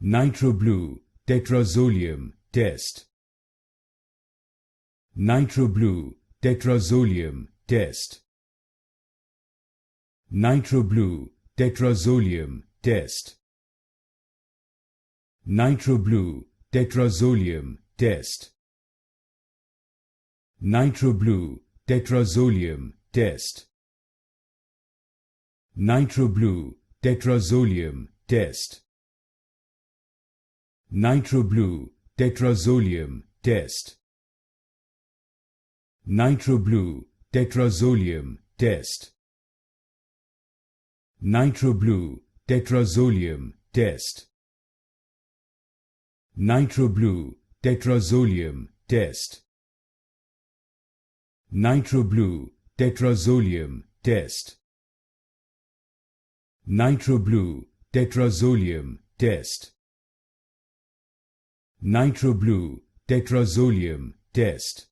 Nitroblue Tetrazolium Test. Nitroblue Tetrazolium Test. Nitroblue Tetrazolium Test. Nitroblue Tetrazolium Test. Nitroblue Tetrazolium Test. Nitroblue Tetrazolium Test. Nitroblue Tetrazolium Test. Nitroblue Tetrazolium Test. Nitroblue Tetrazolium Test. Nitroblue Tetrazolium Test. Nitroblue Tetrazolium Test. Nitroblue Tetrazolium Test. Nitroblue Tetrazolium Test.